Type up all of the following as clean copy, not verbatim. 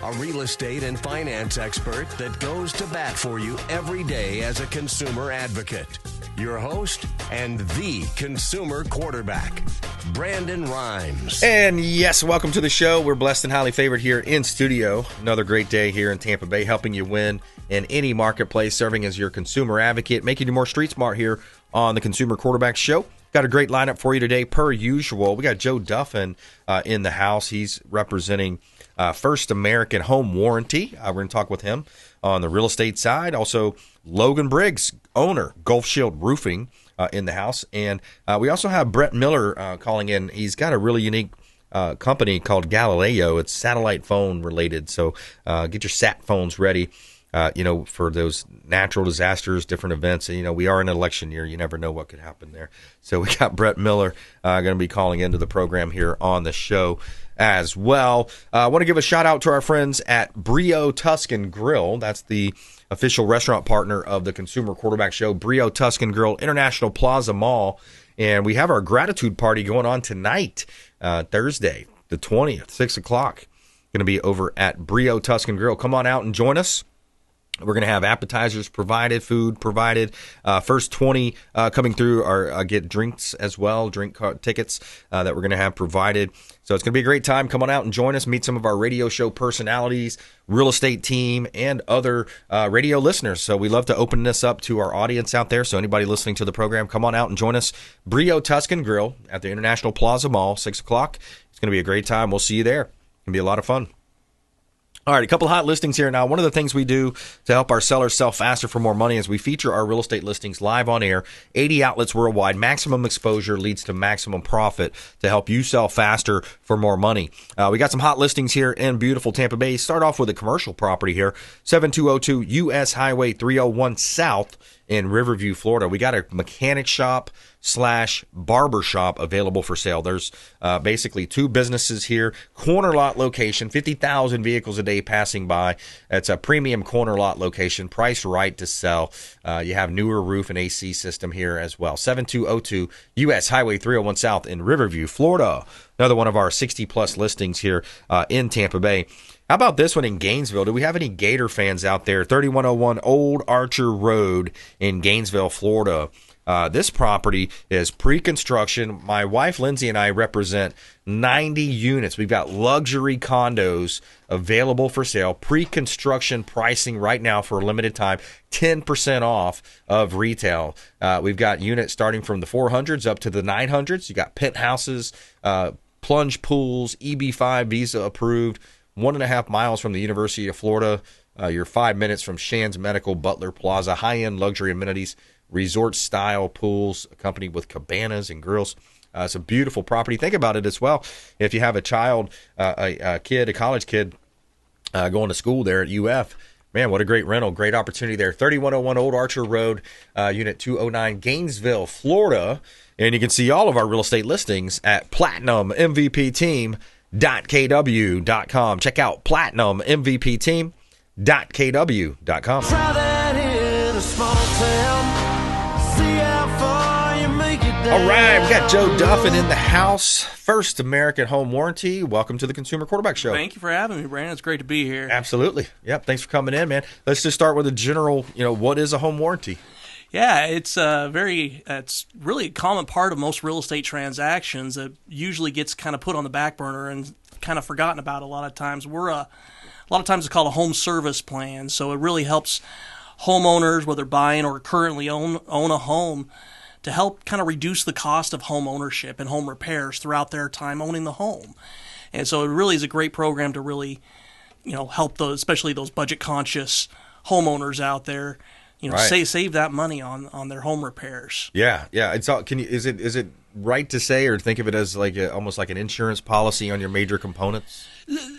a real estate and finance expert that goes to bat for you every day as a consumer advocate. Your host and the consumer quarterback, Brandon Rhymes. And yes, welcome to the show. We're blessed and highly favored here in studio. Another great day here in Tampa Bay, helping you win in any marketplace, serving as your consumer advocate, making you more street smart here on the Consumer Quarterback Show. Got a great lineup for you today, per usual. We got Joe Duffin in the house. He's representing First American Home Warranty. We're going to talk with him on the real estate side. Also, Logan Briggs, owner, Gulf Shield Roofing, in the house. And we also have Brett Miller calling in. He's got a really unique company called Galileyo. It's satellite phone related. So get your sat phones ready. For those natural disasters, different events. And, we are in an election year. You never know what could happen there. So we got Brett Miller going to be calling into the program here on the show as well. I want to give a shout out to our friends at Brio Tuscan Grill. That's the official restaurant partner of the Consumer Quarterback Show, Brio Tuscan Grill, International Plaza Mall. And we have our gratitude party going on tonight, Thursday, the 20th, 6 o'clock. Going to be over at Brio Tuscan Grill. Come on out and join us. We're going to have appetizers provided, food provided. First 20 coming through are get drinks as well, drink tickets that we're going to have provided. So it's going to be a great time. Come on out and join us. Meet some of our radio show personalities, real estate team, and other radio listeners. So we love to open this up to our audience out there. So anybody listening to the program, come on out and join us. Brio Tuscan Grill at the International Plaza Mall, 6 o'clock. It's going to be a great time. We'll see you there. It's going to be a lot of fun. All right, a couple of hot listings here. Now, one of the things we do to help our sellers sell faster for more money is we feature our real estate listings live on air, 80 outlets worldwide. Maximum exposure leads to maximum profit to help you sell faster for more money. We got some hot listings here in beautiful Tampa Bay. Start off with a commercial property here, 7202 US Highway 301 South in Riverview, Florida. We got a mechanic shop / barber shop available for sale. There's basically two businesses here. Corner lot location, 50,000 vehicles a day passing by. It's a premium corner lot location, priced right to sell. You have newer roof and AC system here as well. 7202 US Highway 301 South in Riverview, Florida. Another one of our 60-plus listings here in Tampa Bay. How about this one in Gainesville? Do we have any Gator fans out there? 3101 Old Archer Road in Gainesville, Florida. This property is pre-construction. My wife, Lindsay, and I represent 90 units. We've got luxury condos available for sale. Pre-construction pricing right now for a limited time, 10% off of retail. We've got units starting from the 400s up to the 900s. You got penthouses, plunge pools, EB5 visa approved, 1.5 miles from the University of Florida. You're 5 minutes from Shands Medical, Butler Plaza, high-end luxury amenities, resort-style pools accompanied with cabanas and grills. It's a beautiful property. Think about it as well. If you have a child, a college kid going to school there at UF, man, what a great rental, great opportunity there. 3101 Old Archer Road, Unit 209, Gainesville, Florida. And you can see all of our real estate listings at platinummvpteam.kw.com. Check out platinummvpteam.kw.com. Try that in a small town. See how far you make it down. All right, we got Joe Duffin in the house. First American Home Warranty. Welcome to the Consumer Quarterback Show. Thank you for having me, Brandon. It's great to be here. Absolutely. Yep. Thanks for coming in, man. Let's just start with a general, what is a home warranty? Yeah, it's it's really a common part of most real estate transactions that usually gets kind of put on the back burner and kind of forgotten about a lot of times. A lot of times it's called a home service plan, so it really helps homeowners, whether buying or currently own a home, to help kind of reduce the cost of home ownership and home repairs throughout their time owning the home. And so it really is a great program to really, help especially those budget conscious homeowners out there. Right. Save that money on their home repairs. Yeah. It's all. Is it right to say or think of it as almost like an insurance policy on your major components?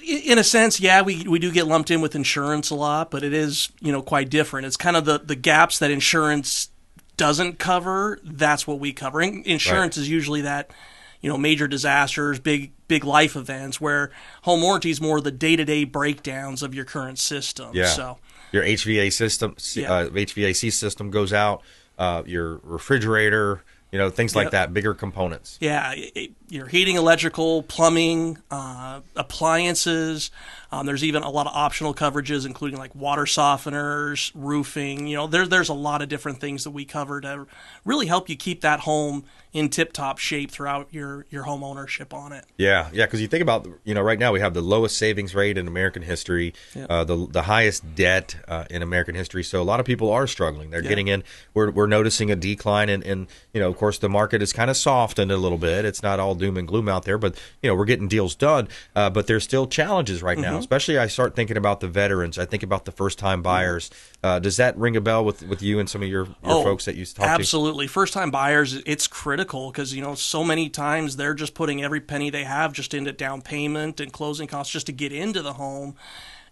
In a sense, yeah, we do get lumped in with insurance a lot, but it is quite different. It's kind of the gaps that insurance doesn't cover. That's what we cover. Insurance is usually that major disasters, big life events, where home warranty is more the day-to-day breakdowns of your current system. Yeah. So your HVAC system goes out, your refrigerator, things like that, bigger components. Yeah, your heating, electrical, plumbing, appliances, There's even a lot of optional coverages, including like water softeners, roofing. There's a lot of different things that we cover to really help you keep that home in tip-top shape throughout your home ownership on it. Yeah, because you think about, right now we have the lowest savings rate in American history, the highest debt in American history. So a lot of people are struggling. They're getting in. We're noticing a decline in of course, the market is kind of softened a little bit. It's not all doom and gloom out there, but, we're getting deals done. But there's still challenges right now, especially I start thinking about the veterans. I think about the first-time buyers. Does that ring a bell with you and some of your folks that you talk to? Absolutely. First-time buyers, it's critical because, so many times they're just putting every penny they have just into down payment and closing costs just to get into the home,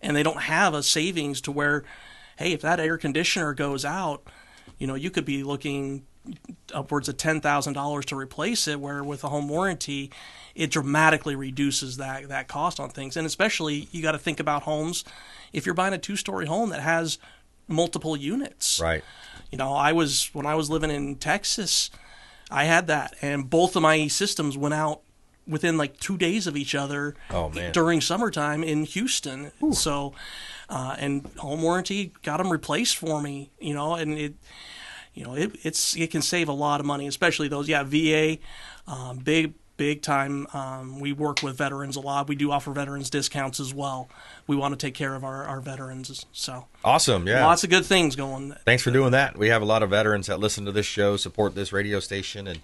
and they don't have a savings to where, hey, if that air conditioner goes out, you could be looking upwards of $10,000 to replace it, where with a home warranty, it dramatically reduces that cost on things. And especially, you got to think about homes, if you're buying a 2-story home that has multiple units. Right. When I was living in Texas, I had that, and both of my systems went out within like 2 days of each other during summertime in Houston. Ooh. So, and home warranty got them replaced for me, and it can save a lot of money, especially those, VA, big time. We work with veterans a lot. We do offer veterans discounts as well. We want to take care of our veterans. So awesome. Yeah. Lots of good things going. Thanks for doing that. We have a lot of veterans that listen to this show, support this radio station, and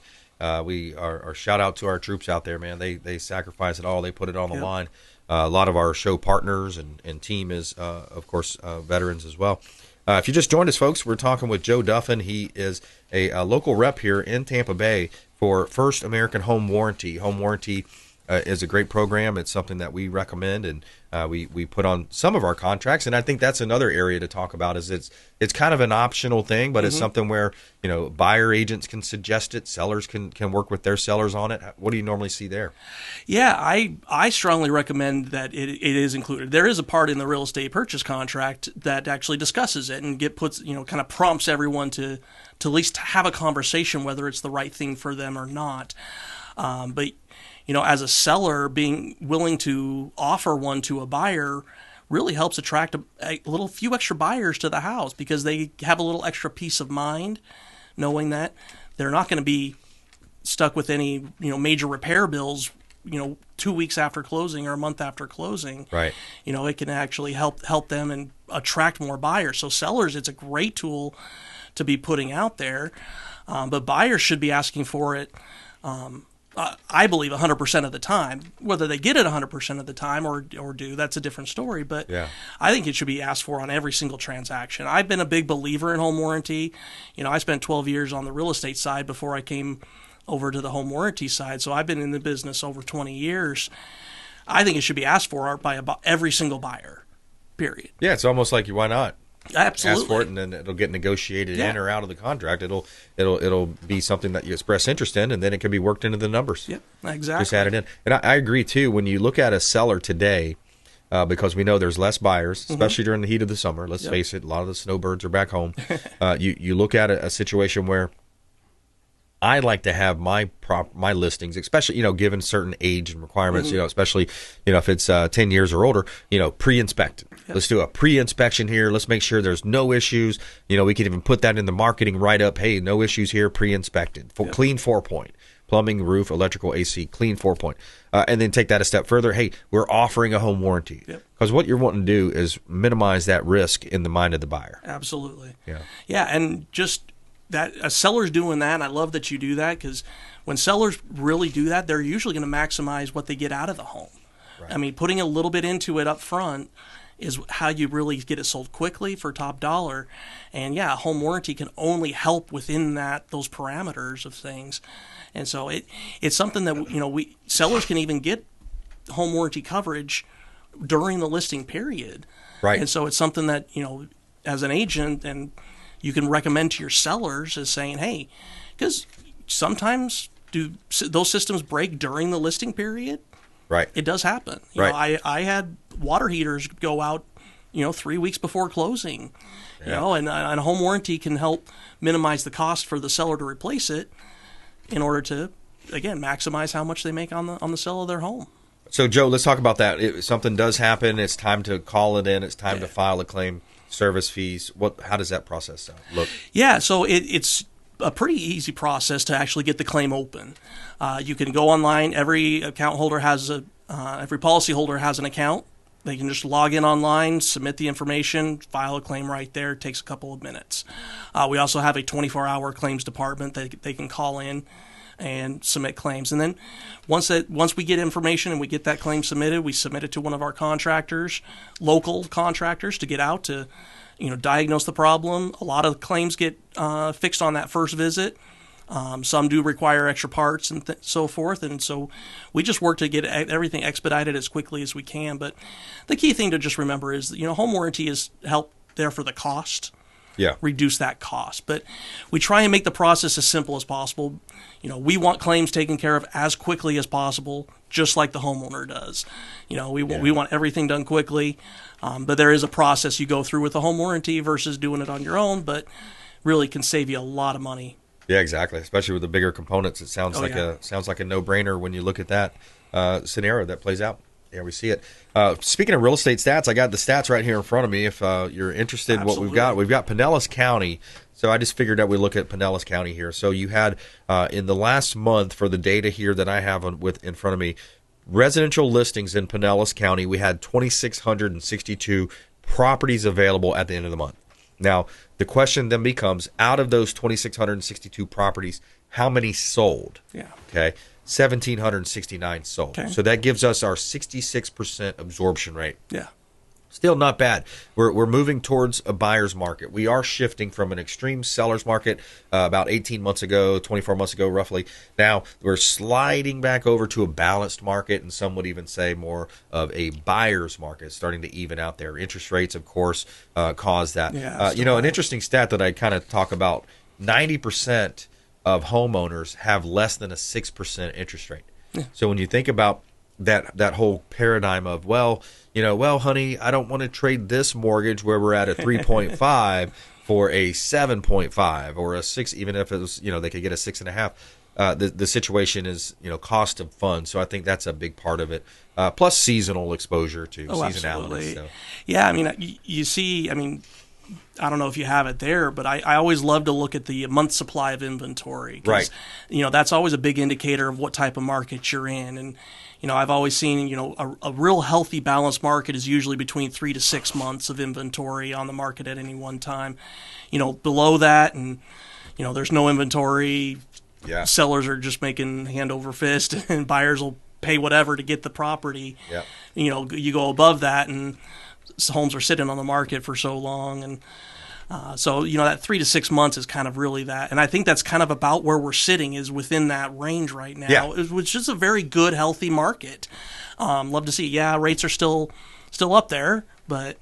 we are shout out to our troops out there, man. They sacrifice it all. They put it on the line. A lot of our show partners and team is, of course, veterans as well. If you just joined us, folks, we're talking with Joe Duffin. He is a local rep here in Tampa Bay for First American Home Warranty. Home Warranty is a great program. It's something that we recommend, and we put on some of our contracts. And I think that's another area to talk about. Is it's kind of an optional thing, but it's something where buyer agents can suggest it, sellers can work with their sellers on it. What do you normally see there? Yeah, I strongly recommend that it is included. There is a part in the real estate purchase contract that actually discusses it and puts kind of prompts everyone to at least have a conversation whether it's the right thing for them or not. But as a seller, being willing to offer one to a buyer really helps attract a few extra buyers to the house, because they have a little extra peace of mind knowing that they're not going to be stuck with any major repair bills 2 weeks after closing or a month after closing. Right. It can actually help them and attract more buyers. So sellers, it's a great tool to be putting out there, but buyers should be asking for it. I believe 100% of the time. Whether they get it 100% of the time or do, that's a different story. But I think it should be asked for on every single transaction. I've been a big believer in home warranty. I spent 12 years on the real estate side before I came over to the home warranty side. So I've been in the business over 20 years. I think it should be asked for by every single buyer, period. Yeah, it's almost like why not? Absolutely. Ask for it, and then it'll get negotiated in or out of the contract. It'll be something that you express interest in, and then it can be worked into the numbers. Yeah, exactly. Just add it in. And I agree too. When you look at a seller today, because we know there's less buyers, especially during the heat of the summer. Let's face it, a lot of the snowbirds are back home. You look at a situation where I like to have my listings, especially given certain age and requirements, especially if it's 10 years or older, pre-inspected. Let's do a pre-inspection here. Let's make sure there's no issues. We can even put that in the marketing write-up. Hey, no issues here. Pre-inspected, clean 4-point, plumbing, roof, electrical, AC, clean 4-point, and then take that a step further. Hey, we're offering a home warranty, because what you're wanting to do is minimize that risk in the mind of the buyer. Absolutely. Yeah, and just that a seller's doing that, and I love that you do that, because when sellers really do that, they're usually going to maximize what they get out of the home. Right. I mean, putting a little bit into it up front is how you really get it sold quickly for top dollar. And a home warranty can only help within those parameters of things. And so it's something that sellers can even get home warranty coverage during the listing period. Right. And so it's something that as an agent, and you can recommend to your sellers as saying, hey, because sometimes do those systems break during the listing period? Right. It does happen. I had water heaters go out, 3 weeks before closing, and a home warranty can help minimize the cost for the seller to replace it in order to, again, maximize how much they make on the sale of their home. So, Joe, let's talk about that. If something does happen, it's time to call it in. It's time to file a claim, service fees. How does that process look? Yeah, so it's a pretty easy process to actually get the claim open. You can go online. Every account holder every policyholder has an account. They can just log in online, submit the information, file a claim right there. It takes a couple of minutes. We also have a 24-hour claims department that they can call in and submit claims. And then once we get information and we get that claim submitted, we submit it to one of our contractors, local contractors, to get out to diagnose the problem. A lot of claims get fixed on that first visit. Some do require extra parts and so forth, and so we just work to get everything expedited as quickly as we can. But the key thing to just remember is that, home warranty is help there for the cost. Yeah. Reduce that cost. But we try and make the process as simple as possible. We want claims taken care of as quickly as possible, just like the homeowner does. We want everything done quickly, but there is a process you go through with the home warranty versus doing it on your own, but really can save you a lot of money. Yeah, exactly. Especially with the bigger components, it sounds like a no-brainer when you look at that scenario that plays out. Yeah, we see it. Speaking of real estate stats, I got the stats right here in front of me. If you're interested in what we've got Pinellas County. So I just figured that we look at Pinellas County here. So you had in the last month, for the data here that I have in front of me, residential listings in Pinellas County, we had 2,662 properties available at the end of the month. Now, the question then becomes, out of those 2,662 properties, how many sold? Yeah. Okay. 1,769 sold. Okay. So that gives us our 66% absorption rate. Yeah. Still not bad. We're moving towards a buyer's market. We are shifting from an extreme seller's market about 18 months ago, 24 months ago roughly. Now we're sliding back over to a balanced market, and some would even say more of a buyer's market, starting to even out there. Interest rates, of course, cause that. Yeah, an interesting stat that I kind of talk about, 90% of homeowners have less than a 6% interest rate. Yeah. So when you think about that whole paradigm of, honey, I don't want to trade this mortgage where we're at a 3.5 for a 7.5 or a 6, even if it was, they could get a 6.5. The situation is, cost of funds. So I think that's a big part of it. Plus seasonal exposure to seasonality. Absolutely. So. Yeah. I mean, you see, I don't know if you have it there, but I always love to look at the month supply of inventory. Right. That's always a big indicator of what type of market you're in. And, I've always seen, a real healthy balanced market is usually between 3 to 6 months of inventory on the market at any one time. Below that, and, there's no inventory. Yeah. Sellers are just making hand over fist, and buyers will pay whatever to get the property. Yeah. You go above that, and homes are sitting on the market for so long, and so that 3 to 6 months is kind of really that, and I think that's kind of about where we're sitting, is within that range right now, which is a very good, healthy market. Love to see. Yeah, rates are still up there, but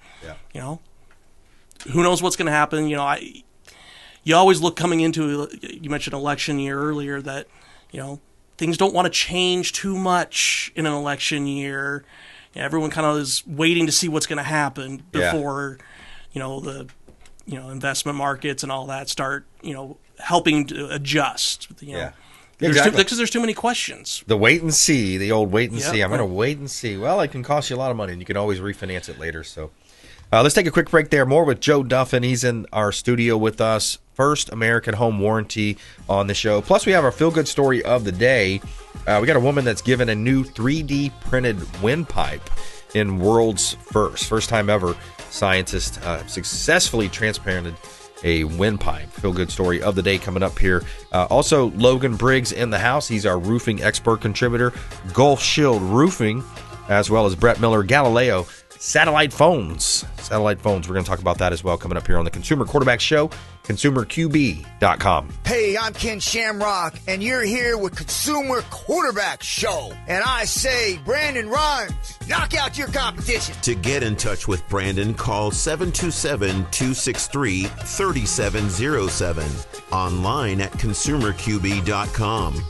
who knows what's going to happen? You always look coming into, you mentioned election year earlier, that things don't want to change too much in an election year. Everyone kind of is waiting to see what's going to happen before, the, investment markets and all that start, helping to adjust. Exactly. Because there's too many questions. The wait and see, the old wait and see. I'm going to wait and see. Well, it can cost you a lot of money, and you can always refinance it later. So let's take a quick break there. More with Joe Duffin. He's in our studio with us. First American Home Warranty on the show. Plus, we have our feel-good story of the day. We got a woman that's given a new 3D printed windpipe in world's first time ever. Scientists successfully transplanted a windpipe. Feel-good story of the day coming up here. Also, Logan Briggs in the house. He's our roofing expert contributor. Gulf Shield Roofing, as well as Brett Miller, Galileyo. Satellite phones. We're going to talk about that as well coming up here on the Consumer Quarterback Show, consumerqb.com. Hey, I'm Ken Shamrock, and you're here with Consumer Quarterback Show. And I say, Brandon runs. Knock out your competition. To get in touch with Brandon, call 727-263-3707. Online at consumerqb.com.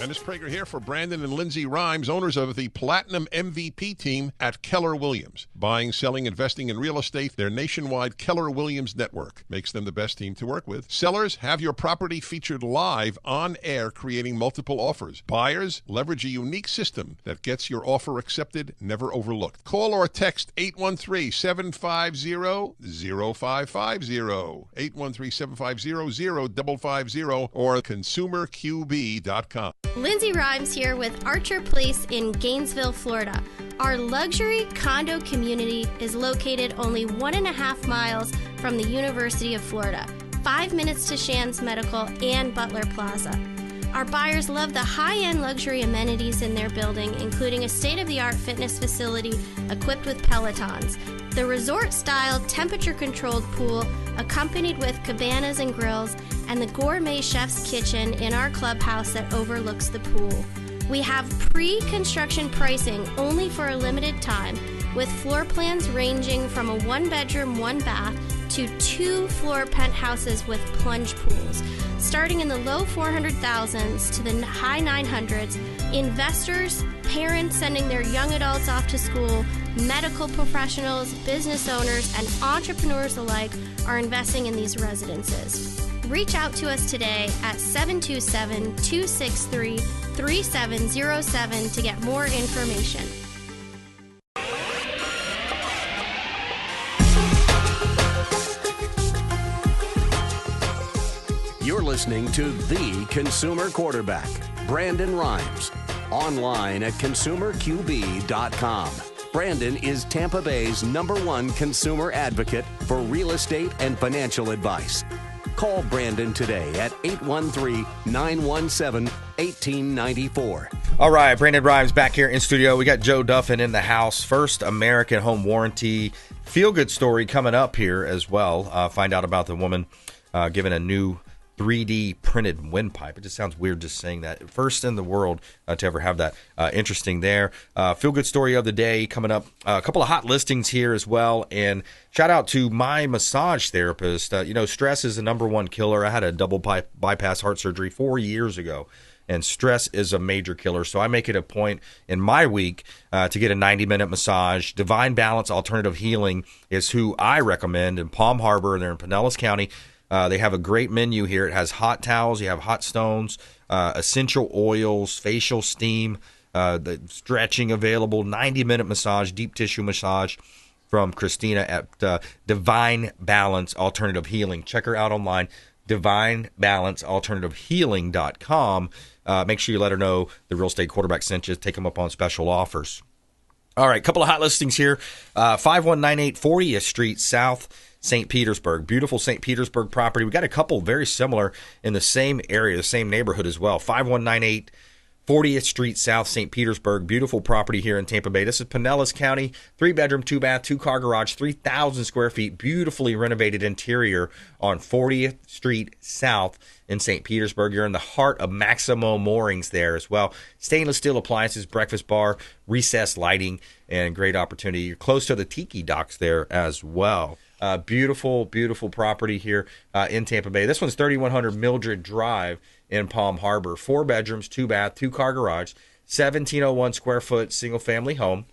Dennis Prager here for Brandon and Lindsay Rhymes, owners of the Platinum MVP team at Keller Williams. Buying, selling, investing in real estate, their nationwide Keller Williams network makes them the best team to work with. Sellers, have your property featured live on air, creating multiple offers. Buyers, leverage a unique system that gets your offer accepted, never overlooked. Call or text 813-750-0550, 813-750-0550, or consumerqb.com. Lindsay Rhymes here with Archer Place in Gainesville, Florida. Our luxury condo community is located only 1.5 miles from the University of Florida, 5 minutes to Shands Medical and Butler Plaza. Our buyers love the high-end luxury amenities in their building, including a state-of-the-art fitness facility equipped with Pelotons, the resort-style temperature-controlled pool accompanied with cabanas and grills, and the gourmet chef's kitchen in our clubhouse that overlooks the pool. We have pre-construction pricing only for a limited time, with floor plans ranging from a 1-bedroom, 1-bath to 2-floor penthouses with plunge pools. Starting in the low 400,000s to the high 900s, investors, parents sending their young adults off to school, medical professionals, business owners, and entrepreneurs alike are investing in these residences. Reach out to us today at 727-263-3707 to get more information. You're listening to The Consumer Quarterback, Brandon Rhymes. Online at consumerqb.com. Brandon is Tampa Bay's #1 consumer advocate for real estate and financial advice. Call Brandon today at 813-917-1894. All right, Brandon Rhymes back here in studio. We got Joe Duffin in the house. First American home warranty feel-good story coming up here as well. Find out about the woman given a new 3D printed windpipe. It just sounds weird just saying that. First in the world to ever have that. Interesting there. Feel-good story of the day coming up. A couple of hot listings here as well. And shout out to my massage therapist. Stress is the #1 killer. I had a double bypass heart surgery 4 years ago. And stress is a major killer. So I make it a point in my week to get a 90-minute massage. Divine Balance Alternative Healing is who I recommend in Palm Harbor. They're in Pinellas County. They have a great menu here. It has hot towels. You have hot stones, essential oils, facial steam, the stretching available, 90-minute massage, deep tissue massage from Christina at Divine Balance Alternative Healing. Check her out online, divinebalancealternativehealing.com. Make sure you let her know the Real Estate Quarterback sent you. Take them up on special offers. All right, couple of hot listings here. 5198 40th Street South, St. Petersburg. Beautiful St. Petersburg property. We got a couple very similar in the same area, the same neighborhood as well. 5198 40th Street South, St. Petersburg. Beautiful property here in Tampa Bay. This is Pinellas County. 3-bedroom, 2-bath, 2-car garage, 3,000 square feet. Beautifully renovated interior on 40th Street South in St. Petersburg. You're in the heart of Maximo Moorings there as well. Stainless steel appliances, breakfast bar, recessed lighting, and great opportunity. You're close to the Tiki Docks there as well. Beautiful, beautiful property here in Tampa Bay. This one's 3100 Mildred Drive in Palm Harbor. 4 bedrooms, 2-bath, 2-car garage, 1701 square foot single family home.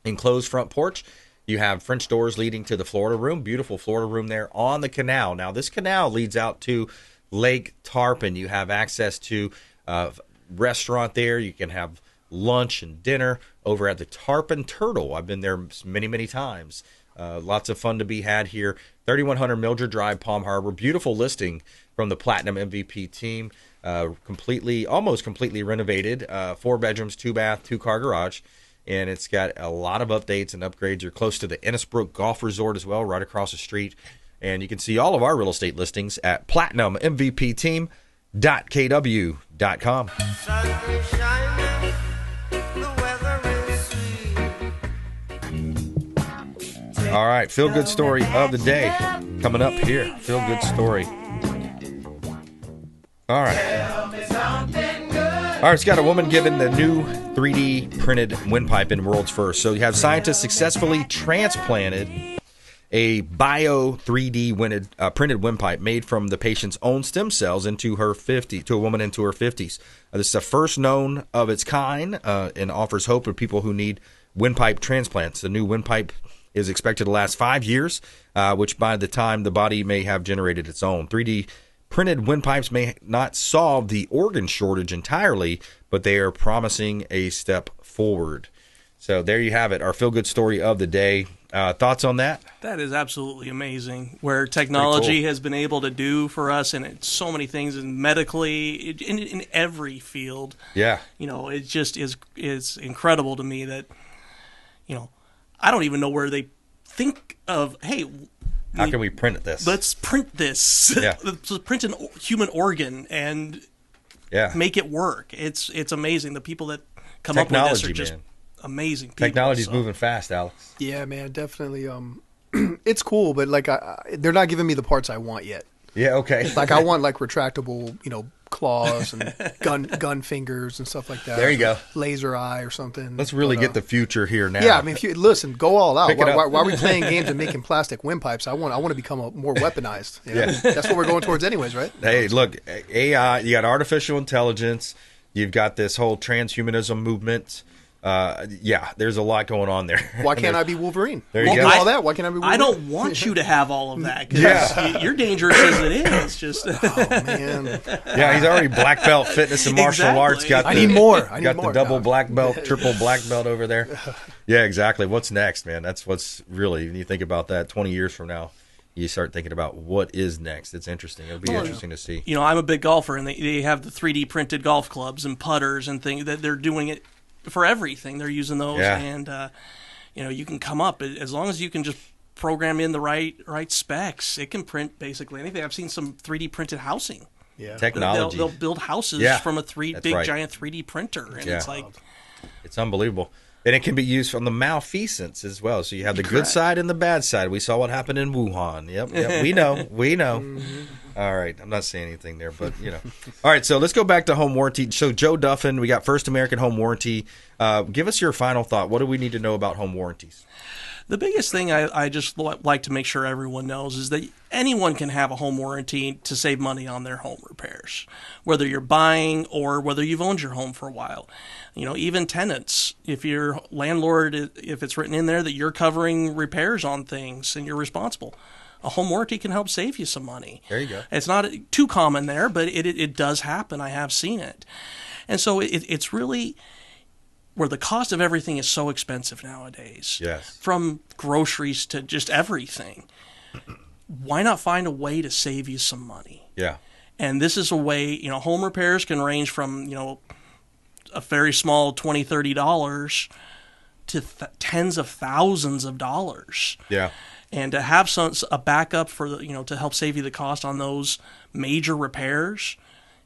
Enclosed front porch. You have French doors leading to the Florida room. Beautiful Florida room there on the canal. Now, this canal leads out to Lake Tarpon. You have access to a restaurant there. You can have lunch and dinner over at the Tarpon Turtle. I've been there many, many times. Lots of fun to be had here. 3100 Mildred Drive, Palm Harbor. Beautiful listing from the Platinum MVP team. Almost completely renovated. 4 bedrooms, 2-bath, 2-car garage. And it's got a lot of updates and upgrades. You're close to the Innisbrook Golf Resort as well, right across the street. And you can see all of our real estate listings at platinummvpteam.kw.com. All right, feel-good story of the day coming up here. Feel-good story. All right. It's got a woman given the new 3D printed windpipe in world's first. So you have scientists successfully transplanted a bio 3D printed windpipe made from the patient's own stem cells to a woman into her 50s. This is the first known of its kind and offers hope for people who need windpipe transplants. The new windpipe is expected to last 5 years, which by the time the body may have generated its own. 3D printed windpipes may not solve the organ shortage entirely, but they are promising a step forward. So there you have it, our feel-good story of the day. Thoughts on that? That is absolutely amazing, where technology has been able to do for us, and it's so many things, and medically, in every field. Yeah. It just is incredible to me that, I don't even know where they think of, hey, how can we print this? Let's print this. Yeah. Let's print a human organ and make it work. It's amazing. The people that come up with this are just amazing people. Technology's moving fast, Alex. Yeah, man, definitely. It's cool, but they're not giving me the parts I want yet. Yeah, okay. I want retractable, claws and gun fingers and stuff like that. There you go. Laser eye or something. Let's really get the future here now. Yeah, I mean, listen, go all out. Why are we playing games and making plastic windpipes? I want to become more weaponized. Yeah, that's what we're going towards, anyways, right? Hey, look, AI. You got artificial intelligence. You've got this whole transhumanism movement. There's a lot going on there. Why can't I be Wolverine? There you go. All that. Why can't I be Wolverine? I don't want you to have all of that, because you're dangerous as it is. Just oh man. Yeah, he's already black belt fitness and martial arts. I need more. Got the double black belt, triple black belt over there. Yeah, exactly. What's next, man? That's what's really, when you think about that 20 years from now, you start thinking about what is next. It's interesting. It'll be interesting to see. I'm a big golfer, and they have the 3D printed golf clubs and putters and things that they're doing it for everything. They're using those, and you can come up as long as you can just program in the right specs. It can print basically anything. I've seen some 3D printed housing. Yeah, technology. They'll build houses from a giant 3D printer, and it's unbelievable. And it can be used from the malfeasance as well. So you have the good side and the bad side. We saw what happened in Wuhan. Yep. We know. Mm-hmm. All right. I'm not saying anything there, but, All right, so let's go back to home warranty. So Joe Duffin, we got First American Home Warranty. Give us your final thought. What do we need to know about home warranties? The biggest thing I just like to make sure everyone knows is that anyone can have a home warranty to save money on their home repairs, whether you're buying or whether you've owned your home for a while. Even tenants, if your landlord, if it's written in there that you're covering repairs on things and you're responsible, a home warranty can help save you some money. There you go. It's not too common there, but it does happen. I have seen it. And so it's really where the cost of everything is so expensive nowadays. Yes. From groceries to just everything. Why not find a way to save you some money? Yeah. And this is a way, home repairs can range from, a very small $20, $30 to tens of thousands of dollars. Yeah. And to have a backup for to help save you the cost on those major repairs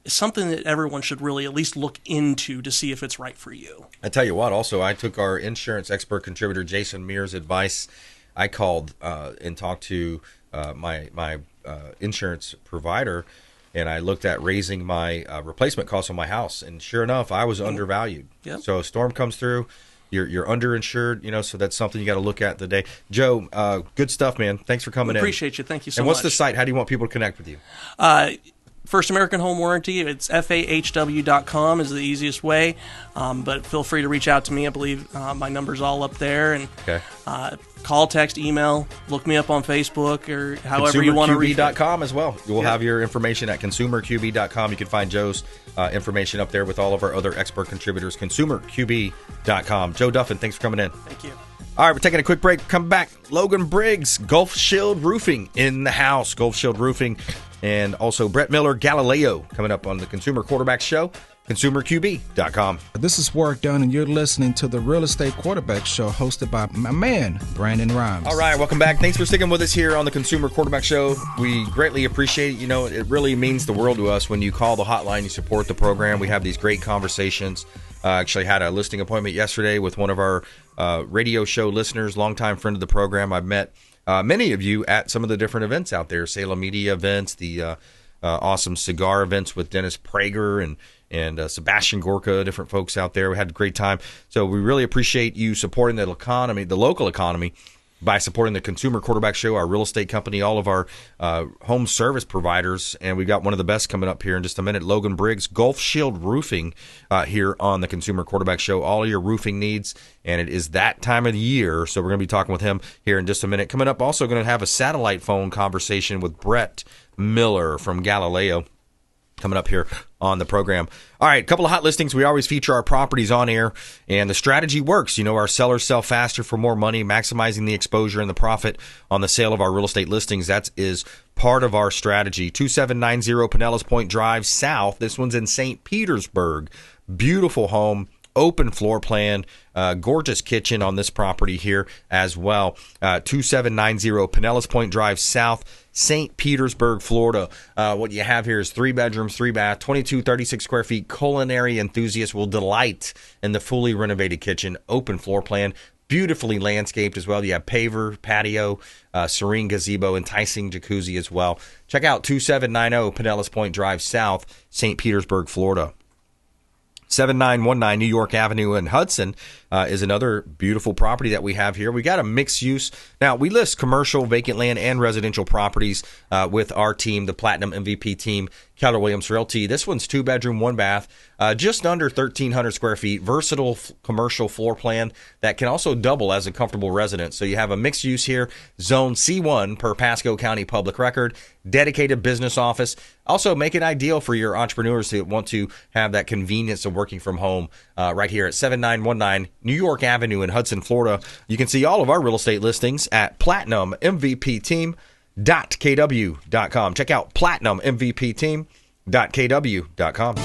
is something that everyone should really at least look into to see if it's right for you. I tell you what, also, I took our insurance expert contributor Jason Mears' advice. I called and talked to my insurance provider, and I looked at raising my replacement costs on my house, and sure enough, I was undervalued. Yep. So a storm comes through, you're underinsured, so that's something you got to look at today. Joe, good stuff, man. Thanks for coming in. Appreciate you. Thank you so much. And what's the site? How do you want people to connect with you? First American Home Warranty, it's fahw.com is the easiest way, but feel free to reach out to me. I believe my number's all up there, and call, text, email, look me up on Facebook, or however you want to reach me. ConsumerQB.com as well. We'll have your information at ConsumerQB.com. You can find Joe's information up there with all of our other expert contributors, ConsumerQB.com. Joe Duffin, thanks for coming in. Thank you. All right, we're taking a quick break. Come back. Logan Briggs, Gulf Shield Roofing in the house. Gulf Shield Roofing. And also Brett Miller, Galileo, coming up on the Consumer Quarterback Show, ConsumerQB.com. This is Work Done, and you're listening to the Real Estate Quarterback Show, hosted by my man, Brandon Rhymes. All right, welcome back. Thanks for sticking with us here on the Consumer Quarterback Show. We greatly appreciate it. It really means the world to us when you call the hotline, you support the program. We have these great conversations. Actually had a listing appointment yesterday with one of our radio show listeners, longtime friend of the program. I've met many of you at some of the different events out there, Salem Media events, the awesome cigar events with Dennis Prager and Sebastian Gorka, different folks out there. We had a great time. So we really appreciate you supporting the economy, the local economy. by supporting the Consumer Quarterback Show, our real estate company, all of our home service providers. And we've got one of the best coming up here in just a minute, Logan Briggs, Gulf Shield Roofing, here on the Consumer Quarterback Show. All your roofing needs, and it is that time of the year, so we're going to be talking with him here in just a minute. Coming up, also going to have a satellite phone conversation with Brett Miller from Galileyo coming up here on the program. All right, a couple of hot listings. We always feature our properties on air, and the strategy works. You know, our sellers sell faster for more money, maximizing the exposure and the profit on the sale of our real estate listings. That is part of our strategy. 2790 Pinellas Point Drive South. This one's in St. Petersburg. Beautiful home. Open floor plan, gorgeous kitchen on this property here as well. 2790 Pinellas Point Drive South, St. Petersburg, Florida. What you have here is 3 bedrooms, 3 bath, 36 square feet. Culinary enthusiasts will delight in the fully renovated kitchen. Open floor plan, beautifully landscaped as well. You have paver, patio, serene gazebo, enticing jacuzzi as well. Check out 2790 Pinellas Point Drive South, St. Petersburg, Florida. 7919 New York Avenue in Hudson is another beautiful property that we have here. We got a mixed use. Now, we list commercial, vacant land, and residential properties with our team, the Platinum MVP team, Keller Williams Realty. This one's 2 bedroom, 1 bath, just under 1,300 square feet, versatile commercial floor plan that can also double as a comfortable residence. So you have a mixed use here, zone C1 per Pasco County public record, dedicated business office. Also make it ideal for your entrepreneurs who want to have that convenience of working from home right here at 7919 New York Avenue in Hudson, Florida. You can see all of our real estate listings at platinummvpteam.kw.com. Check out platinummvpteam.kw.com.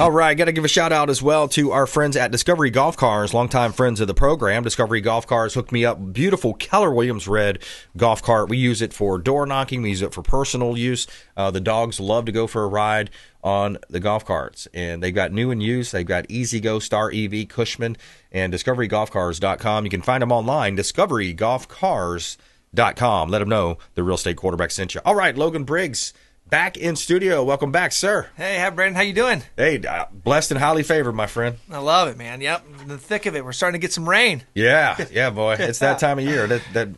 All right, got to give a shout out as well to our friends at Discovery Golf Cars, longtime friends of the program. Discovery Golf Cars hooked me up beautiful Keller Williams red golf cart. We use it for door knocking. We use it for personal use. The dogs love to go for a ride on the golf carts, and they've got new and used. They've got Easy Go, Star EV, Cushman, and DiscoveryGolfCars.com. You can find them online, DiscoveryGolfCars.com. Let them know the real estate quarterback sent you. All right, Logan Briggs, back in studio. Welcome back, sir. Hey, Brandon. How you doing? Hey, blessed and highly favored, my friend. I love it, man. Yep, in the thick of it. We're starting to get some rain. Yeah, boy. It's that time of year. That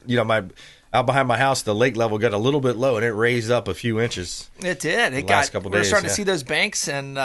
out behind my house, the lake level got a little bit low, and it raised up a few inches. It did. We're starting to see those banks and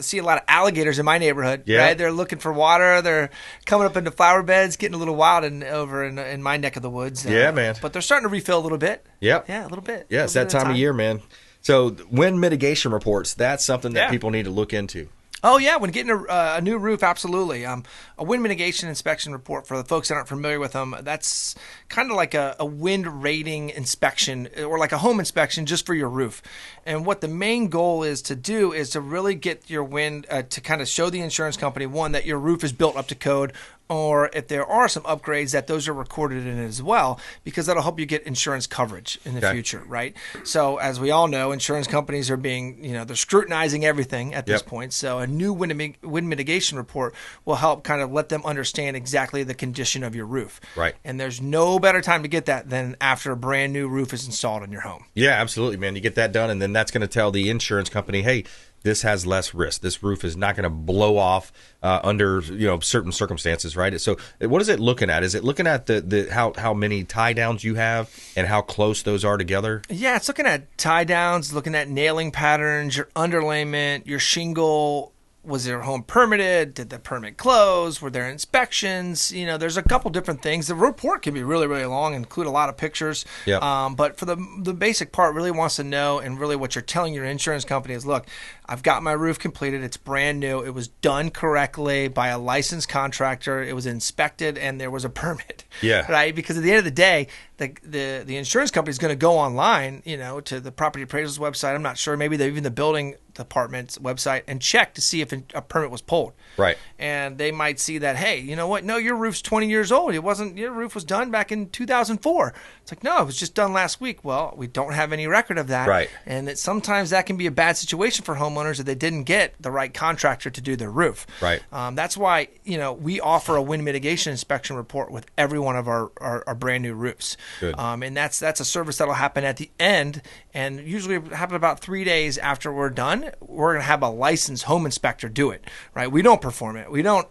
see a lot of alligators in my neighborhood. Yeah. Right? They're looking for water. They're coming up into flower beds, getting a little wild over in my neck of the woods. Yeah, man. But they're starting to refill a little bit. Yep. Yeah, a little bit. Yeah, it's that time of year, man. So wind mitigation reports, that's something that people need to look into. Oh, yeah, when getting a new roof, absolutely. A wind mitigation inspection report, for the folks that aren't familiar with them, that's kind of like a wind rating inspection or like a home inspection just for your roof. And what the main goal is to do is to really get your wind to kind of show the insurance company, one, that your roof is built up to code, or if there are some upgrades, that those are recorded in it as well, because that'll help you get insurance coverage in the future, right? So as we all know, insurance companies are being, they're scrutinizing everything at this point. So a new wind mitigation report will help kind of let them understand exactly the condition of your roof. Right. And there's no better time to get that than after a brand new roof is installed in your home. Yeah, absolutely, man. You get that done, and then that's going to tell the insurance company, hey, this has less risk. This roof is not going to blow off under certain circumstances, right? So, what is it looking at? Is it looking at the how many tie downs you have and how close those are together? Yeah, it's looking at tie downs, looking at nailing patterns, your underlayment, your shingle. Was your home permitted? Did the permit close? Were there inspections? There's a couple different things. The report can be really, really long and include a lot of pictures. Yep. But for the basic part, really wants to know, and really what you're telling your insurance company is, look, I've got my roof completed. It's brand new. It was done correctly by a licensed contractor. It was inspected, and there was a permit. Yeah. Right? Because at the end of the day, the insurance company is going to go online, to the property appraiser's website. I'm not sure. Maybe even the building department's website, and check to see if a permit was pulled. Right. And they might see that, hey, you know what? No, your roof's 20 years old. Your roof was done back in 2004. It's like, no, it was just done last week. Well, we don't have any record of that. Right. And sometimes that can be a bad situation for homeowners if they didn't get the right contractor to do their roof. Right. That's why, we offer a wind mitigation inspection report with every one of our brand new roofs. Good. And that's a service that'll happen at the end, and usually happen about 3 days after we're done. done, we're going to have a licensed home inspector do it, right? We don't perform it. We don't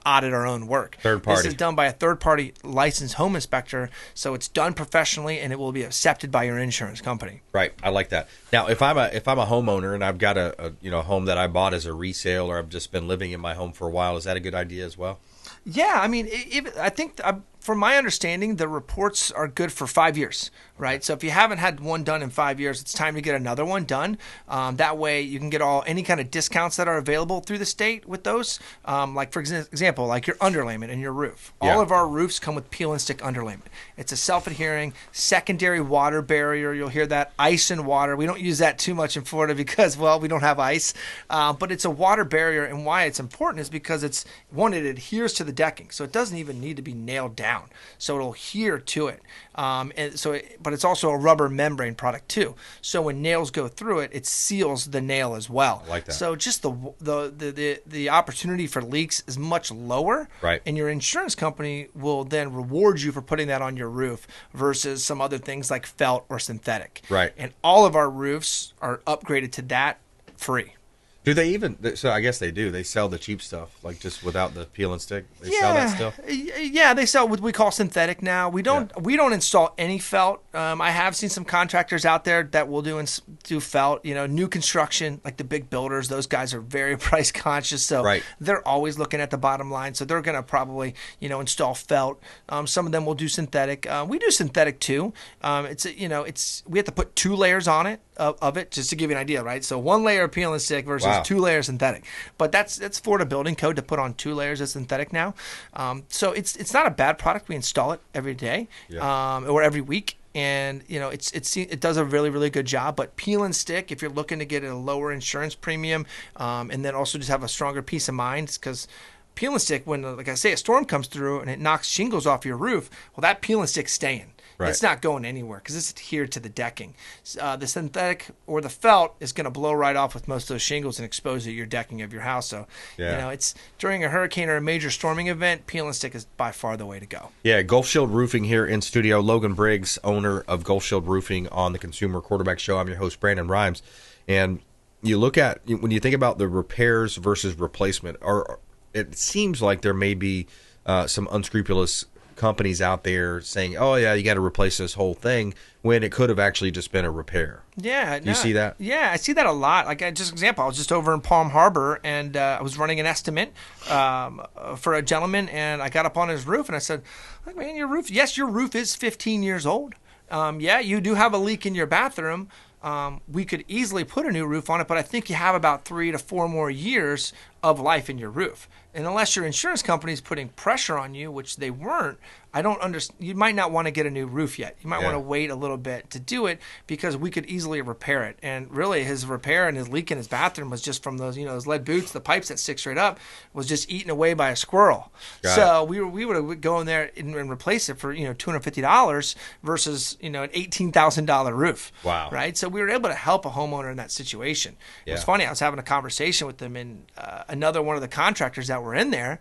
audit our own work. Third party. This is done by a third party licensed home inspector, so it's done professionally and it will be accepted by your insurance company. Right. I like that. Now, if I'm a homeowner and I've got a home that I bought as a resale, or I've just been living in my home for a while, is that a good idea as well? Yeah, I mean, I think from my understanding, the reports are good for 5 years, right? So if you haven't had one done in 5 years, it's time to get another one done. That way you can get any kind of discounts that are available through the state with those. Like, for example, like your underlayment in your roof. All of our roofs come with peel and stick underlayment. It's a self-adhering secondary water barrier. You'll hear that, ice and water. We don't use that too much in Florida because, well, we don't have ice. But it's a water barrier, and why it's important is because it adheres to the decking. So it doesn't even need to be nailed down. So it'll adhere to it. But it's also a rubber membrane product too. So when nails go through it, it seals the nail as well. I like that. So just the opportunity for leaks is much lower. Right. And your insurance company will then reward you for putting that on your roof versus some other things like felt or synthetic. Right. And all of our roofs are upgraded to that free. Do they even? So I guess they do. They sell the cheap stuff, like just without the peel and stick. They sell that stuff. Yeah, they sell what we call synthetic now. We don't install any felt. I have seen some contractors out there that will do felt. New construction, like the big builders. Those guys are very price conscious, so they're always looking at the bottom line. So they're going to probably install felt. Some of them will do synthetic. We do synthetic too. We have to put 2 layers on it. Of it, just to give you an idea, right? So 1 layer of peel and stick versus 2 layers synthetic. But that's Florida building code to put on 2 layers of synthetic now. So it's not a bad product. We install it every day or every week. And it does a really, really good job. But peel and stick, if you're looking to get a lower insurance premium, and then also just have a stronger peace of mind, because peel and stick, when, like I say, a storm comes through and it knocks shingles off your roof, well, that peel and stick's staying. Right. It's not going anywhere because it's adhered to the decking. The synthetic or the felt is going to blow right off with most of those shingles and expose your decking of your house. So, it's during a hurricane or a major storming event, peel and stick is by far the way to go. Yeah, Gulf Shield Roofing here in studio. Logan Briggs, owner of Gulf Shield Roofing on the Consumer Quarterback Show. I'm your host, Brandon Rhymes. And you look at, when you think about the repairs versus replacement, it seems like there may be some unscrupulous companies out there saying, oh yeah, you got to replace this whole thing, when it could have actually just been a repair. Yeah. You see that? Yeah, I see that a lot. Like, just an example, I was just over in Palm Harbor and I was running an estimate for a gentleman, and I got up on his roof and I said, look, man, your roof is 15 years old. You do have a leak in your bathroom. We could easily put a new roof on it, but I think you have about 3 to 4 more years of life in your roof. And unless your insurance company is putting pressure on you, which they weren't, I don't understand. You might not want to get a new roof yet. You might want to wait a little bit to do it, because we could easily repair it. And really, his repair and his leak in his bathroom was just from those, those lead boots, the pipes that stick straight up, was just eaten away by a squirrel. So we would go in there and replace it for $250 versus an $18,000 roof. Wow. Right. So we were able to help a homeowner in that situation. It was funny. I was having a conversation with them, and another one of the contractors that were in there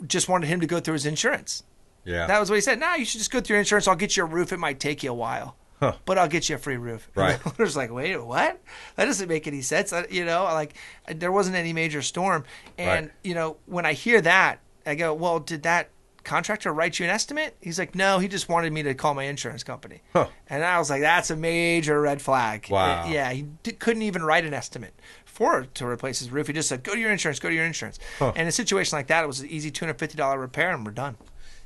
just wanted him to go through his insurance. Yeah. That was what he said. No, you should just go through your insurance. I'll get you a roof. It might take you a while, but I'll get you a free roof. Right. And the owner's like, wait, what? That doesn't make any sense. There wasn't any major storm. And, when I hear that, I go, well, did that contractor write you an estimate? He's like, no, he just wanted me to call my insurance company. And I was like, that's a major red flag. Wow. Yeah, he couldn't even write an estimate to replace his roof. He just said, go to your insurance. And in a situation like that, it was an easy $250 repair, and we're done.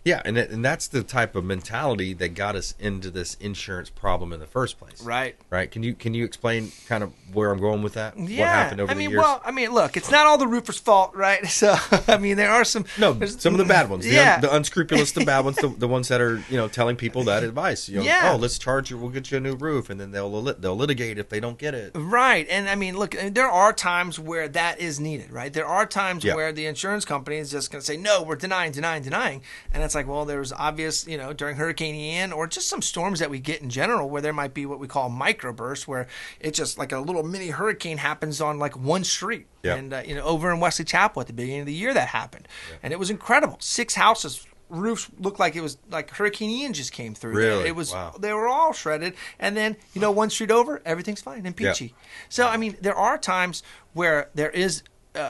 Yeah, and that's the type of mentality that got us into this insurance problem in the first place. Right. Can you explain kind of where I'm going with that? Yeah. What happened over the years? Look, it's not all the roofer's fault, right? So, there are some. No, some of the bad ones. The unscrupulous, the bad ones, the ones that are telling people that advice. Oh, let's charge you. We'll get you a new roof, and then they'll litigate if they don't get it. Right, and look, there are times where that is needed, right? There are times where the insurance company is just going to say, no, we're denying, and it's like, well, there's obvious, during Hurricane Ian or just some storms that we get in general, where there might be what we call microbursts, where it's just like a little mini hurricane happens on like one street. Yep. And over in Wesley Chapel at the beginning of the year that happened, and it was incredible. 6 houses roofs looked like it was like Hurricane Ian just came through. Really? There. It was. Wow. They were all shredded, and then one street over, everything's fine and peachy. Yeah. So I mean, there are times where there is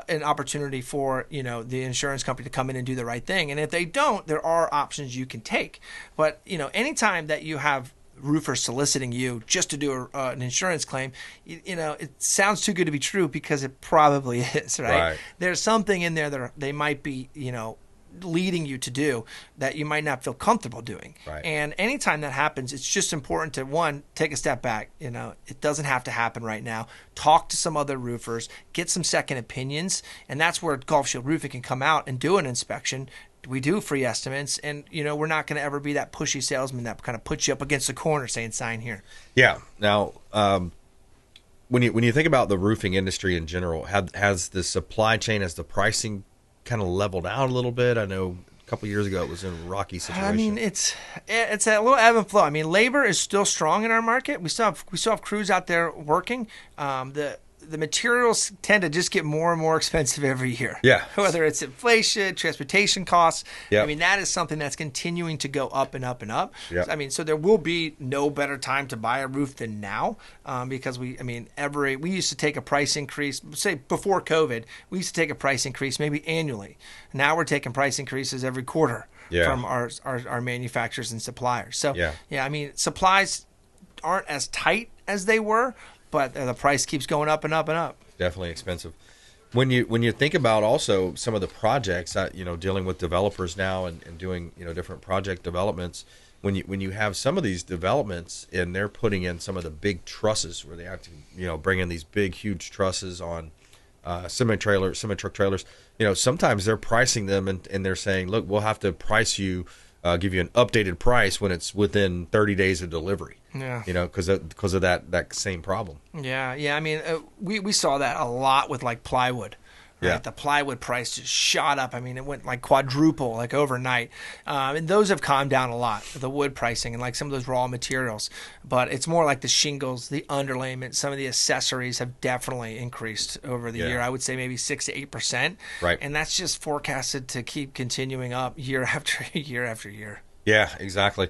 an opportunity for the insurance company to come in and do the right thing, and if they don't, there are options you can take. But anytime that you have roofers soliciting you just to do an insurance claim, it sounds too good to be true, because it probably is, right? There's something in there that they might be leading you to do that you might not feel comfortable doing. Right. And anytime that happens, it's just important to, one, take a step back. It doesn't have to happen right now. Talk to some other roofers, get some second opinions, and that's where Gulf Shield Roofing can come out and do an inspection. We do free estimates, and we're not going to ever be that pushy salesman that kind of puts you up against the corner saying sign here. Yeah. Now, when you think about the roofing industry in general, has the supply chain, has the pricing kind of leveled out a little bit? I know a couple of years ago it was in a rocky situation. I mean, it's a little ebb and flow. I mean, labor is still strong in our market. We still have crews out there working. The materials tend to just get more and more expensive every year. Yeah. Whether it's inflation, transportation costs. Yep. I mean, that is something that's continuing to go up and up and up. Yep. I mean, so there will be no better time to buy a roof than now, because we used to take a price increase, say before COVID, we used to take a price increase maybe annually. Now we're taking price increases every quarter from our manufacturers and suppliers. So, I mean, supplies aren't as tight as they were, but the price keeps going up and up and up. Definitely expensive. When you think about also some of the projects, dealing with developers now and doing different project developments, when you have some of these developments and they're putting in some of the big trusses where they have to bring in these big huge trusses on semi truck trailers. Sometimes they're pricing them and they're saying, look, we'll have to price you. Give you an updated price when it's within 30 days of delivery. Yeah. Because of that same problem. Yeah. I mean, we saw that a lot with like plywood. Right? Yeah. The plywood price just shot up. I mean, it went like quadruple, like overnight. And those have calmed down a lot, the wood pricing and like some of those raw materials. But it's more like the shingles, the underlayment, some of the accessories have definitely increased over the year. I would say maybe 6 to 8%. Right. And that's just forecasted to keep continuing up year after year after year. Yeah, exactly.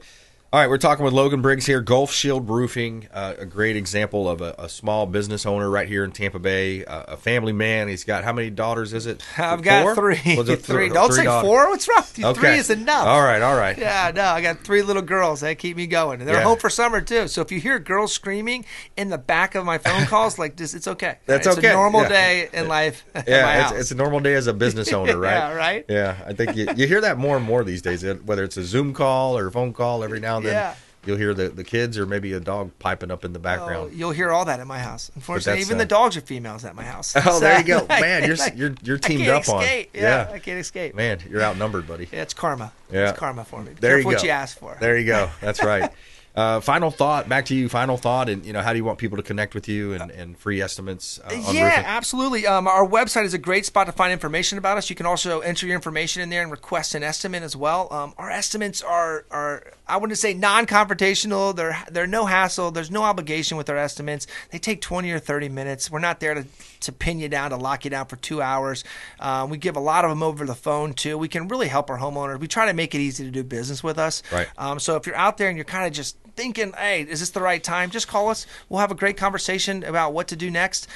All right, we're talking with Logan Briggs here, Gulf Shield Roofing, a great example of a small business owner right here in Tampa Bay, a family man. He's got, how many daughters is it? I've got three. Was it three? Don't say daughters? 4. What's wrong? Okay. 3 is enough. All right. Yeah, no, I got 3 little girls. They keep me going. And they're home for summer, too. So if you hear girls screaming in the back of my phone calls, like this, it's okay. That's it's okay. It's a normal day in life at my house. It's a normal day as a business owner, right? Yeah, right? Yeah, I think you hear that more and more these days, whether it's a Zoom call or a phone call every now and then. Yeah. You'll hear the kids or maybe a dog piping up in the background. You'll hear all that at my house. Unfortunately, even the dogs are females at my house. Oh, there you go. Man, you're teamed up on. Yeah, I can't escape. Man, you're outnumbered, buddy. Yeah, it's karma. Yeah. It's karma for me. There Careful you go. what you ask for. There you go. That's right. Final thought, back to you. Final thought, and how do you want people to connect with you and free estimates on roofing? Yeah, absolutely. Our website is a great spot to find information about us. You can also enter your information in there and request an estimate as well. Our estimates are I wouldn't say non-confrontational. They're no hassle. There's no obligation with our estimates. They take 20 or 30 minutes. We're not there to pin you down, to lock you down for 2 hours. We give a lot of them over the phone too. We can really help our homeowners. We try to make it easy to do business with us. Right. So if you're out there and you're kind of just thinking, hey, is this the right time? Just call us. We'll have a great conversation about what to do next.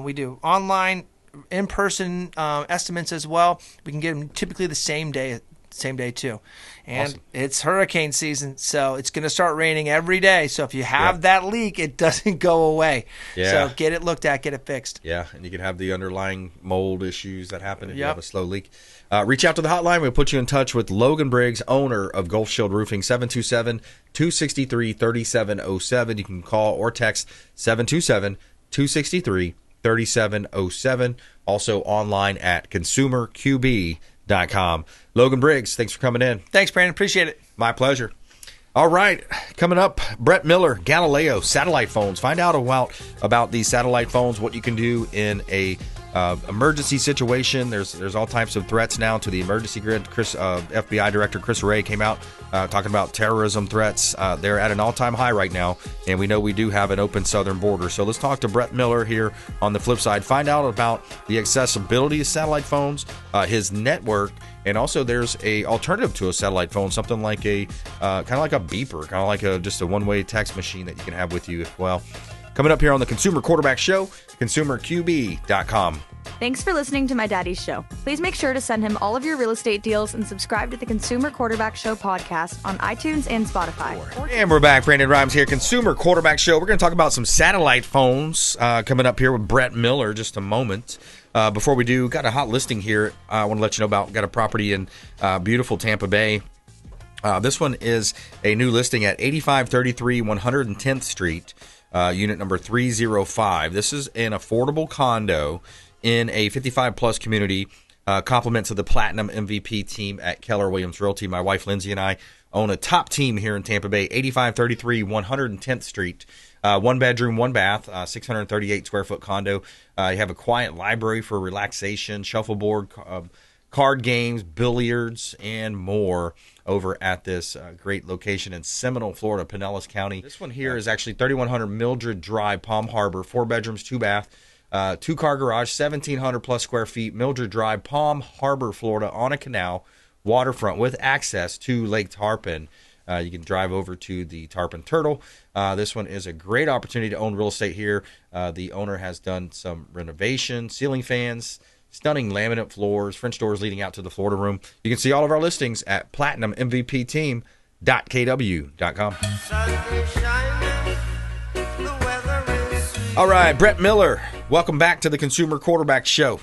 We do online, in-person estimates as well. We can get them typically the same day too. And awesome. It's hurricane season, so it's going to start raining every day. So if you have that leak, it doesn't go away. Yeah. So get it looked at, get it fixed. Yeah, and you can have the underlying mold issues that happen if you have a slow leak. Reach out to the hotline. We'll put you in touch with Logan Briggs, owner of Gulf Shield Roofing, 727-263-3707. You can call or text 727-263-3707. Also online at consumerqb.com. Logan Briggs, thanks for coming in. Thanks, Brandon. Appreciate it. My pleasure. All right, coming up, Brett Miller, Galileyo, satellite phones. Find out about these satellite phones, what you can do in a emergency situation. There's all types of threats now to the emergency grid. FBI Director Chris Wray came out talking about terrorism threats. They're at an all-time high right now, and we know we do have an open southern border. So let's talk to Brett Miller here on the flip side. Find out about the accessibility of satellite phones, his network, and also there's a alternative to a satellite phone, something like a kind of like a beeper, kind of like just a one-way text machine that you can have with you as well. Coming up here on the Consumer Quarterback Show, consumerqb.com. Thanks for listening to my daddy's show. Please make sure to send him all of your real estate deals and subscribe to the Consumer Quarterback Show podcast on iTunes and Spotify. And we're back. Brandon Rhymes here, Consumer Quarterback Show. We're going to talk about some satellite phones coming up here with Brett Miller just a moment. Before we do, got a hot listing here I want to let you know about. Got a property in beautiful Tampa Bay. This one is a new listing at 8533 110th Street. Unit number 305. This is an affordable condo in a 55-plus community. Compliments of the Platinum MVP team at Keller Williams Realty. My wife Lindsay and I own a top team here in Tampa Bay. 8533 110th Street. One bedroom, one bath, 638 square foot condo. You have a quiet library for relaxation, shuffleboard, card games, billiards, and more over at this great location in Seminole, Florida, Pinellas County. This one here is actually 3100 Mildred Drive, Palm Harbor, 4 bedrooms, 2 bath, 2-car garage, 1,700 plus square feet, Mildred Drive, Palm Harbor, Florida, on a canal, waterfront with access to Lake Tarpon. You can drive over to the Tarpon Turtle. This one is a great opportunity to own real estate here. The owner has done some renovation, ceiling fans, stunning laminate floors, French doors leading out to the Florida room. You can see all of our listings at platinummvpteam.kw.com. All right, Brett Miller, welcome back to the Consumer Quarterback Show.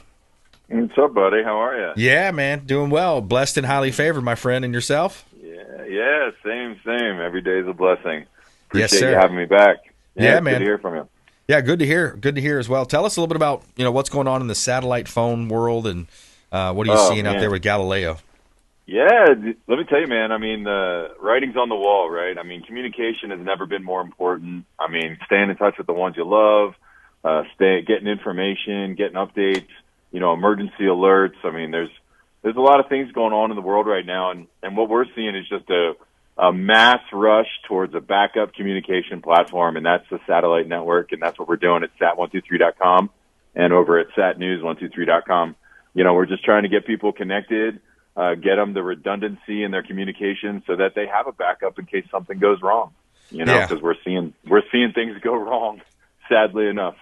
What's up, buddy? How are you? Yeah, man, doing well. Blessed and highly favored, my friend, and yourself? Yeah, same. Every day is a blessing. Yes, Appreciate sir. you having me back. Yeah, man. Good to hear from you. Yeah, good to hear. Good to hear as well. Tell us a little bit about what's going on in the satellite phone world, and what are you seeing out there with Galileyo? Yeah, let me tell you, man. I mean, the writing's on the wall, right? I mean, communication has never been more important. I mean, staying in touch with the ones you love, getting information, getting updates, emergency alerts. I mean, there's a lot of things going on in the world right now, and what we're seeing is just a mass rush towards a backup communication platform, and that's the satellite network, and that's what we're doing at sat123.com and over at satnews123.com. We're just trying to get people connected, get them the redundancy in their communication so that they have a backup in case something goes wrong. Because we're seeing things go wrong, sadly enough.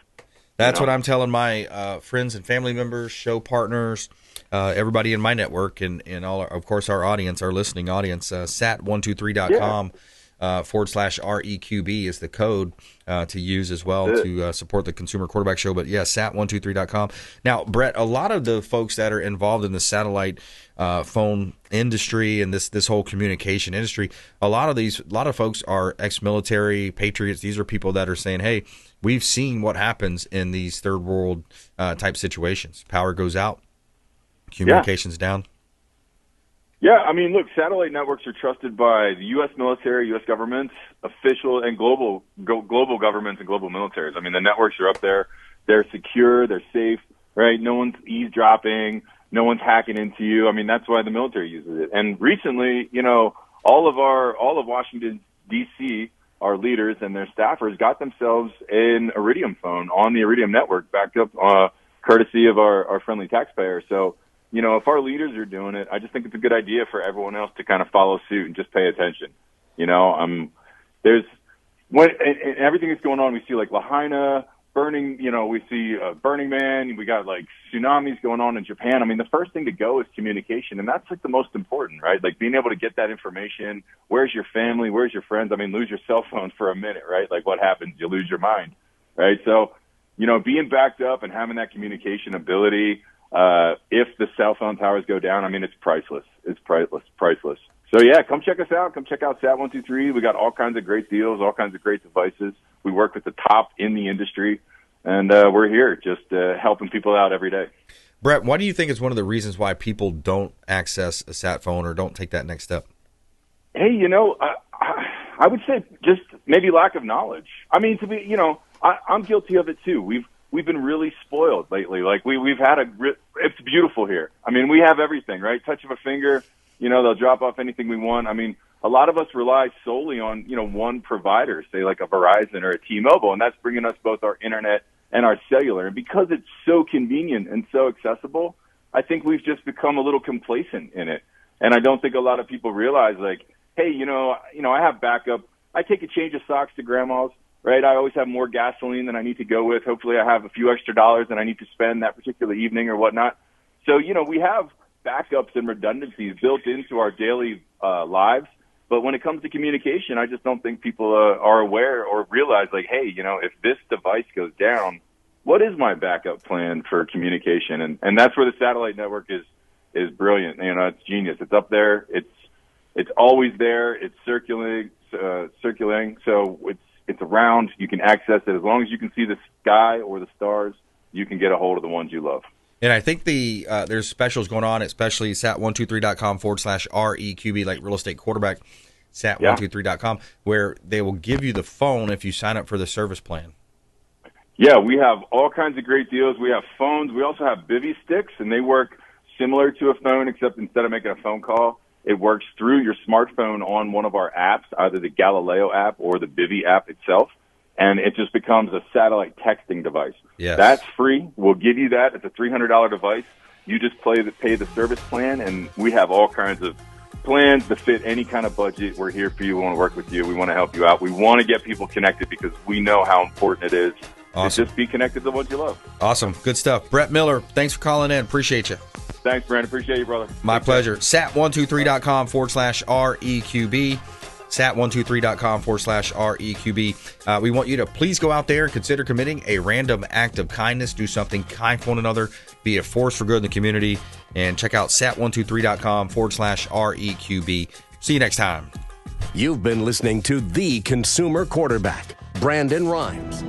That's what I'm telling my friends and family members, show partners, everybody in my network, and all, of course, our audience, our listening audience. Sat123.com /REQB is the code to use as well to support the Consumer Quarterback Show. But yeah, sat123.com. Now, Brett, a lot of the folks that are involved in the satellite phone industry and this whole communication industry, a lot of folks are ex-military patriots. These are people that are saying, hey, we've seen what happens in these third world type situations. Power goes out, communications down. Yeah, I mean, look, satellite networks are trusted by the U.S. military, U.S. governments, official and global governments and global militaries. I mean, the networks are up there. They're secure. They're safe, right? No one's eavesdropping. No one's hacking into you. I mean, that's why the military uses it. And recently, all of Washington, D.C., our leaders and their staffers got themselves an Iridium phone on the Iridium network, backed up courtesy of our friendly taxpayer. So, if our leaders are doing it, I just think it's a good idea for everyone else to kind of follow suit and just pay attention. There's everything that's going on. We see like Lahaina burning, we see Burning Man. We got like tsunamis going on in Japan. I mean, the first thing to go is communication, and that's like the most important, right? Like being able to get that information. Where's your family? Where's your friends? I mean, lose your cell phone for a minute, right? Like what happens? You lose your mind, right? So, being backed up and having that communication ability, if the cell phone towers go down, I mean, it's priceless. It's priceless. So yeah, come check us out. Come check out Sat123. We got all kinds of great deals, all kinds of great devices. We work with the top in the industry, and we're here just helping people out every day. Brett, why do you think it's one of the reasons why people don't access a sat phone or don't take that next step? Hey, I would say just maybe lack of knowledge. I mean, I'm guilty of it too. we've been really spoiled lately. Like we've had it's beautiful here. I mean, we have everything, right? Touch of a finger, they'll drop off anything we want. I mean, a lot of us rely solely on, one provider, say like a Verizon or a T-Mobile, and that's bringing us both our internet and our cellular. And because it's so convenient and so accessible, I think we've just become a little complacent in it. And I don't think a lot of people realize, like, hey, I have backup. I take a change of socks to grandma's, right? I always have more gasoline than I need to go with. Hopefully I have a few extra dollars than I need to spend that particular evening or whatnot. So, we have backups and redundancies built into our daily lives. But when it comes to communication, I just don't think people are aware or realize, like, hey, if this device goes down, what is my backup plan for communication? And that's where the satellite network is brilliant. It's genius. It's up there. It's always there. It's circulating. So it's around. You can access it as long as you can see the sky or the stars. You can get a hold of the ones you love. And I think there's specials going on, especially sat123.com/REQB, like real estate quarterback, sat123.com, where they will give you the phone if you sign up for the service plan. Yeah, we have all kinds of great deals. We have phones. We also have bivy sticks, and they work similar to a phone, except instead of making a phone call, it works through your smartphone on one of our apps, either the Galileyo app or the bivy app itself. And it just becomes a satellite texting device. Yes. That's free. We'll give you that. It's a $300 device. You just pay the service plan, and we have all kinds of plans to fit any kind of budget. We're here for you. We want to work with you. We want to help you out. We want to get people connected because we know how important it is to just be connected to what you love. Awesome. Good stuff. Brett Miller, thanks for calling in. Appreciate you. Thanks, Brandon. Appreciate you, brother. My pleasure. Sat123.com/REQB. Sat123.com/REQB. We want you to please go out there and consider committing a random act of kindness. Do something kind for one another. Be a force for good in the community. And check out sat123.com/REQB. See you next time. You've been listening to The Consumer Quarterback, Brandon Rhymes.